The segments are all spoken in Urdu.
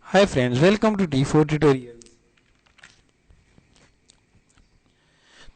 Hi friends, welcome to T4 Tutorials.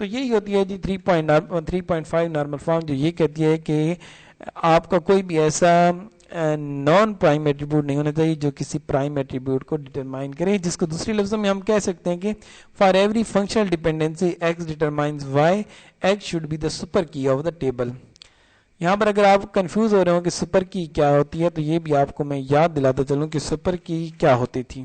تو یہی ہوتی ہے جی 3.5 نارمل فارم، جو یہ کہتی ہے کہ آپ کا کوئی بھی ایسا نان پرائم ایٹریبیوٹ نہیں ہونا چاہیے جو کسی پرائم ایٹریبیوٹ کو ڈٹرمائن کرے، جس کو دوسری لفظوں میں ہم کہہ سکتے ہیں کہ for every functional dependency X determines Y, X should be the super key of the table. یہاں پر اگر آپ کنفیوز ہو رہے ہوں کہ سپر کی کیا ہوتی ہے تو یہ بھی آپ کو میں یاد دلاتا چلوں کہ سپر کی کیا ہوتی تھی۔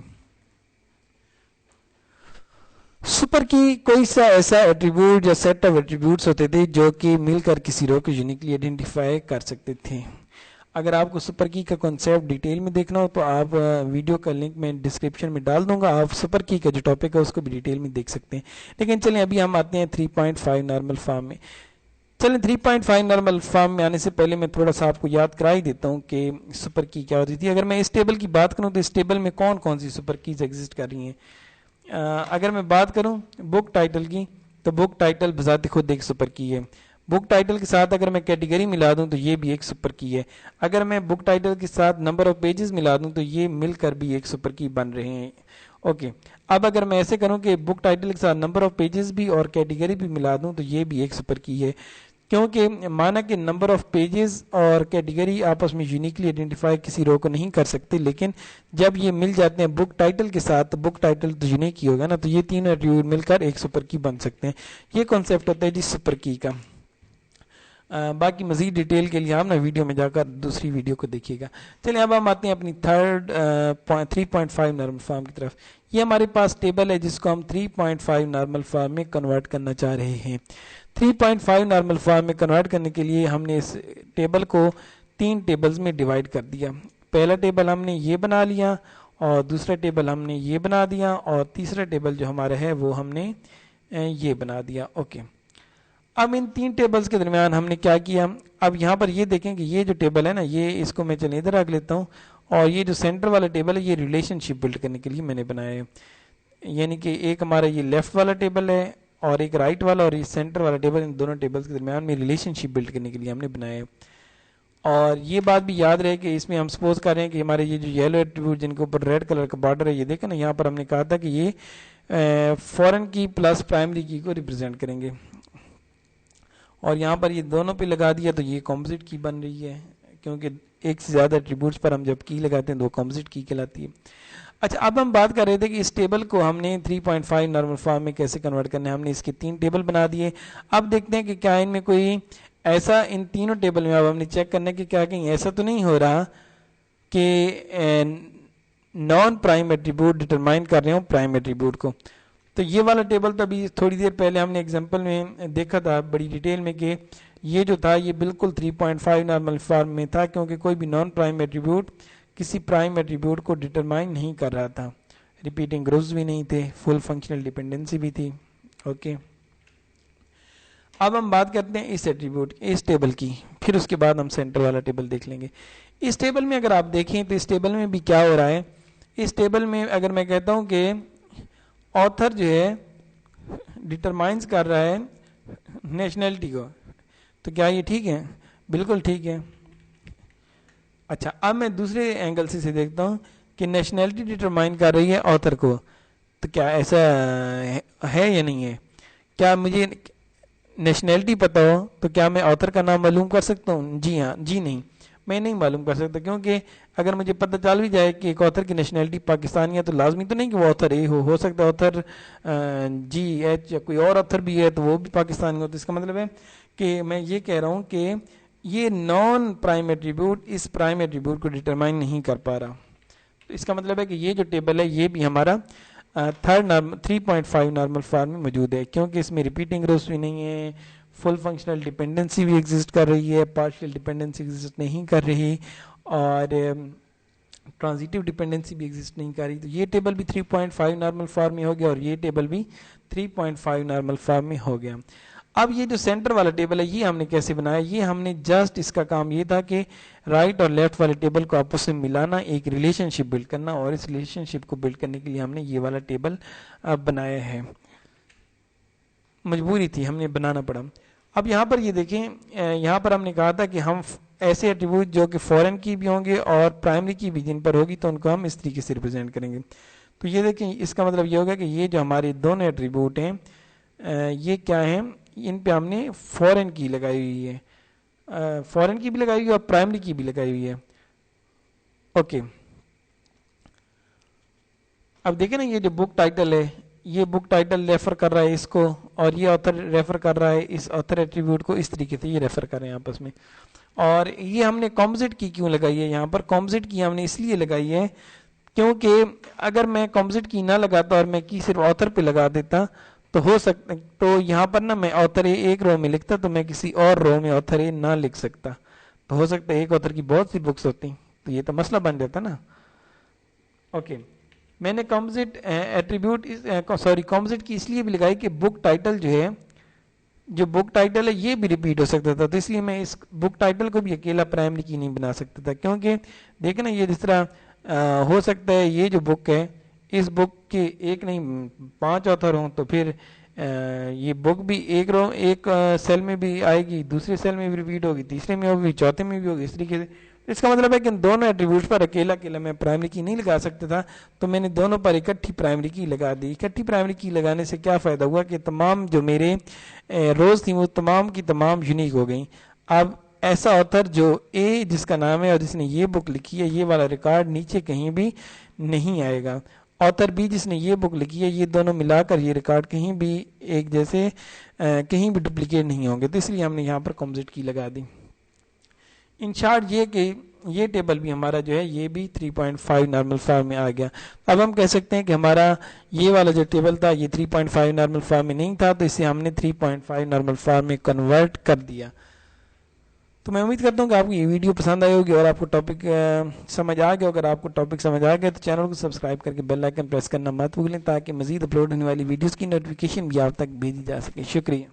سپر کی کوئی سا ایسا ایٹریبیوٹ یا سیٹ آف ایٹریبیوٹس ہوتے تھے جو کہ مل کر کسی رو کو یونیکلی آئیڈینٹیفائی کر سکتے تھے۔ اگر آپ کو سپر کی کا کنسیپٹ ڈیٹیل میں دیکھنا ہو تو آپ ویڈیو کا لنک میں ڈسکرپشن میں ڈال دوں گا، آپ سپر کی کا جو ٹاپک ہے اس کو بھی ڈیٹیل میں دیکھ سکتے ہیں۔ لیکن چلیں ابھی ہم آتے ہیں 3.5 نارمل فارم میں۔ چلیں 3.5 نارمل فارم میں آنے سے پہلے میں تھوڑا سا آپ کو یاد کرا ہی دیتا ہوں کہ سپر کی کیا ہوتی تھی۔ اگر میں اس ٹیبل کی بات کروں تو اس ٹیبل میں کون کون سی سپر کیز ایگزسٹ کر رہی ہیں؟ اگر میں بات کروں بک ٹائٹل کی تو بک ٹائٹل بذات خود ایک سپر کی ہے۔ بک ٹائٹل کے ساتھ اگر میں کیٹیگری ملا دوں تو یہ بھی ایک سپر کی ہے۔ اگر میں بک ٹائٹل کے ساتھ نمبر آف پیجز ملا دوں تو یہ مل کر بھی ایک سپر کی بن رہے ہیں۔ اوکے، اب اگر میں ایسے کروں کہ بک ٹائٹل کے ساتھ نمبر آف پیجز بھی اور کیٹیگری بھی ملا دوں تو یہ بھی ایک سپر کی ہے، کیونکہ مانا کہ نمبر آف پیجز اور کیٹیگری آپس میں یونیکلی آئیڈینٹیفائی کسی رو کو نہیں کر سکتے، لیکن جب یہ مل جاتے ہیں بک ٹائٹل کے ساتھ تو بک ٹائٹل تو یونیک ہی ہوگا نا، تو یہ تینوں ایٹریبیوٹ مل کر ایک سپر کی بن سکتے ہیں۔ یہ کانسیپٹ ہوتا ہے جی سپر کی کا۔ باقی مزید ڈیٹیل کے لیے آپ نا ویڈیو میں جا کر دوسری ویڈیو کو دیکھیے گا۔ چلیں اب ہم آتے ہیں اپنی 3.5 نارمل فارم کی طرف۔ یہ ہمارے پاس ٹیبل ہے جس کو ہم 3.5 نارمل فارم میں کنورٹ کرنا چاہ رہے ہیں۔ 3.5 نارمل فارم میں کنورٹ کرنے کے لیے ہم نے اس ٹیبل کو 3 ٹیبلز میں ڈیوائیڈ کر دیا۔ پہلا ٹیبل ہم نے یہ بنا لیا، اور دوسرا ٹیبل ہم نے یہ بنا دیا، اور تیسرا ٹیبل جو ہمارا ہے وہ ہم نے یہ بنا دیا۔ اوکے، اب ان 3 ٹیبلز کے درمیان ہم نے کیا کیا؟ اب یہاں پر یہ دیکھیں کہ یہ جو ٹیبل ہے نا، یہ اس کو میں چلیں ادھر رکھ لیتا ہوں، اور یہ جو سینٹر والا ٹیبل ہے یہ ریلیشن شپ بلڈ کرنے کے لیے میں نے بنایا ہے۔ یعنی کہ ایک ہمارا یہ لیفٹ والا ٹیبل ہے اور ایک رائٹ والا، اور یہ سینٹر والا ٹیبل، ان دونوں ٹیبلز کے درمیان میں ریلیشن شپ بلڈ کرنے کے لیے ہم نے بنایا ہے۔ اور یہ بات بھی یاد رہے کہ اس میں ہم سپوز کر رہے ہیں کہ ہمارے یہ جو یلو ایٹریبیوٹ جن کے اوپر ریڈ کلر کا بارڈر ہے، یہ دیکھیں نا، یہاں پر ہم نے کہا تھا کہ یہ فورن کی پلس پرائمری کی کو ریپرزینٹ کریں گے، اور یہاں پر یہ دونوں پہ لگا دیا تو یہ کمپوزٹ کی بن رہی ہے، کیونکہ ایک سے زیادہ ایٹریبیوٹس پر ہم جب کی لگاتے ہیں تو وہ کمپوزٹ کی کہلاتی ہے۔ اچھا، اب ہم بات کر رہے تھے کہ اس ٹیبل کو ہم نے 3.5 نارمل فارم میں کیسے کنورٹ کرنا ہے۔ ہم نے اس کے 3 ٹیبل بنا دیے۔ اب دیکھتے ہیں کہ کیا ان میں کوئی ایسا، ان تینوں ٹیبل میں اب ہم نے چیک کرنا ہے کہ کیا کہیں ایسا تو نہیں ہو رہا کہ نان پرائم ایٹریبیوٹ ڈٹرمائن کر رہے ہوں پرائم ایٹریبیوٹ کو۔ تو یہ والا ٹیبل تو ابھی تھوڑی دیر پہلے ہم نے ایگزامپل میں دیکھا تھا بڑی ڈیٹیل میں کہ یہ جو تھا یہ بالکل 3.5 نارمل فارم میں تھا، کیونکہ کوئی بھی نان پرائم ایٹریبیوٹ کسی پرائم ایٹریبیوٹ کو ڈٹرمائن نہیں کر رہا تھا، ریپیٹنگ گروپس بھی نہیں تھے، فل فنکشنل ڈیپینڈنسی بھی تھی۔ اوکے، اب ہم بات کرتے ہیں اس ایٹریبیوٹ اس ٹیبل کی، پھر اس کے بعد ہم سینٹر والا ٹیبل دیکھ لیں گے۔ اس ٹیبل میں اگر آپ دیکھیں تو اس ٹیبل میں بھی کیا ہو رہا ہے؟ اس ٹیبل میں اگر میں کہتا ہوں کہ آتھر جو ہے ڈٹرمائنز کر رہا ہے نیشنلٹی کو، تو کیا یہ ٹھیک ہے؟ بالکل ٹھیک ہے۔ اچھا، اب میں دوسرے اینگل سے دیکھتا ہوں کہ نیشنلٹی ڈٹرمائن کر رہی ہے آتھر کو، تو کیا ایسا ہے یا نہیں ہے؟ کیا مجھے نیشنلٹی پتہ ہو تو کیا میں آتھر کا نام معلوم کر سکتا ہوں؟ جی ہاں، جی نہیں، میں نہیں معلوم کر سکتا، کیونکہ اگر مجھے پتہ چل بھی جائے کہ ایک آتھر کی نیشنلٹی پاکستانی ہے تو لازمی تو نہیں کہ وہ آتھر اے ہو سکتا ہے آتھر جی ایچ یا کوئی اور آتھر بھی ہے تو وہ بھی پاکستانی ہو۔ تو اس کا مطلب ہے کہ میں یہ کہہ رہا ہوں کہ یہ نان پرائم ایٹریبیوٹ اس پرائم ایٹریبیوٹ کو ڈٹرمائن نہیں کر پا رہا۔ تو اس کا مطلب ہے کہ یہ جو ٹیبل ہے یہ بھی ہمارا 3.5 نارمل فارم میں موجود ہے، کیونکہ اس میں ریپیٹنگ روز بھی نہیں ہے، فل فنکشنل ڈیپینڈنسی بھی ایگزسٹ کر رہی ہے، پارشل ڈیپینڈنسی ایگزسٹ نہیں کر رہی، اور ٹرانزیٹیو ڈیپینڈنسی بھی ایگزسٹ نہیں کر رہی۔ تو یہ ٹیبل بھی 3.5 نارمل فارم میں ہو گیا، اور یہ ٹیبل بھی 3.5 نارمل فارم میں ہو گیا۔ اب یہ جو سینٹر والا ٹیبل ہے یہ ہم نے کیسے بنایا؟ یہ ہم نے جسٹ اس کا کام یہ تھا کہ رائٹ اور لیفٹ والے ٹیبل کو آپس میں ملانا، ایک ریلیشن شپ بلڈ کرنا، اور اس ریلیشن شپ کو بلڈ کرنے کے لیے ہم نے یہ والا ٹیبل بنایا ہے، مجبوری تھی، ہم نے بنانا پڑا۔ اب یہاں پر یہ دیکھیں، یہاں پر ہم نے کہا تھا کہ ہم ایسے ایٹریبیوٹ جو کہ فورن کی بھی ہوں گے اور پرائمری کی بھی جن پر ہوگی تو ان کو ہم اس طریقے سے ریپرزینٹ کریں گے۔ تو یہ دیکھیں، اس کا مطلب یہ ہوگا کہ یہ جو ہمارے دونوں ایٹریبیوٹ ہیں یہ کیا ہے، ان پہ ہم نے فورن کی لگائی ہوئی ہے، فورن کی بھی لگائی ہوئی ہے اور پرائمری کی بھی لگائی ہوئی ہے. اوکے اب دیکھیں نا یہ جو بک ٹائٹل ہے، یہ بک ٹائٹل ریفر کر رہا ہے اس کو، اور یہ آتھر ریفر کر رہا ہے اس آتھر ایٹریبیوٹ کو. اس طریقے سے یہ ریفر کر رہے ہیں آپس میں. اور یہ ہم نے کمپوزٹ کی کیوں لگائی ہے یہاں پر؟ کمپوزٹ کی ہم نے اس لیے لگائی ہے کیونکہ اگر میں کمپوزٹ کی نہ لگاتا اور میں کی صرف آتھر پہ لگا دیتا تو ہو سکتا، تو یہاں پر نا میں آتھر ایک رو میں لکھتا تو میں کسی اور رو میں آتھر نہ لکھ سکتا. تو ہو سکتا ہے ایک آتھر کی بہت سی بکس ہوتی، تو یہ تو مسئلہ بن جاتا نا. اوکے میں نے کمپوزٹ ایٹریبیوٹ کمپوزٹ کی اس لیے بھی لگائی کہ بک ٹائٹل جو ہے، جو بک ٹائٹل ہے یہ بھی ریپیٹ ہو سکتا تھا. تو اس لیے میں اس بک ٹائٹل کو بھی اکیلا پرائمری کی نہیں بنا سکتا تھا، کیونکہ دیکھیں نا یہ جس طرح ہو سکتا ہے یہ جو بک ہے اس بک کے ایک نہیں 5 آتھر ہوں، تو پھر یہ بک بھی ایک سیل میں بھی آئے گی، دوسرے سیل میں بھی ریپیٹ ہوگی، تیسرے میں ہوگی، چوتھے میں بھی ہوگی. اس طریقے سے اس کا مطلب ہے کہ ان دونوں ایٹریبیوٹس پر اکیلا میں پرائمری کی نہیں لگا سکتا تھا. تو میں نے دونوں پر اکٹھی پرائمری کی لگا دی. اکٹھی پرائمری کی لگانے سے کیا فائدہ ہوا کہ تمام جو میرے روز تھیں وہ تمام کی تمام یونیک ہو گئیں. اب ایسا آتھر جو اے جس کا نام ہے اور جس نے یہ بک لکھی ہے، یہ والا ریکارڈ نیچے کہیں بھی نہیں آئے گا. آتھر بی جس نے یہ بک لکھی ہے، یہ دونوں ملا کر یہ ریکارڈ کہیں بھی ایک جیسے کہیں بھی ڈپلیکیٹ نہیں ہوں گے. تو اس لیے ہم نے یہاں پر کمپوزٹ کی لگا دی. ان شارٹ یہ کہ یہ ٹیبل بھی ہمارا جو ہے یہ بھی 3.5 نارمل فارم میں آ گیا. اب ہم کہہ سکتے ہیں کہ ہمارا یہ والا جو ٹیبل تھا یہ 3.5 نارمل فارم میں نہیں تھا، تو اسے ہم نے 3.5 نارمل فارم میں کنورٹ کر دیا. تو میں امید کرتا ہوں کہ آپ کو یہ ویڈیو پسند آئی ہوگی اور آپ کو ٹاپک سمجھ آ گیا. اگر آپ کو ٹاپک سمجھ آ گیا تو چینل کو سبسکرائب کر کے بیل آئکن پریس کرنا مت بھولیں تاکہ مزید اپلوڈ ہونے والی ویڈیوز کی نوٹیفیکیشن بھی آپ تک بھیجی جا سکے. شکریہ.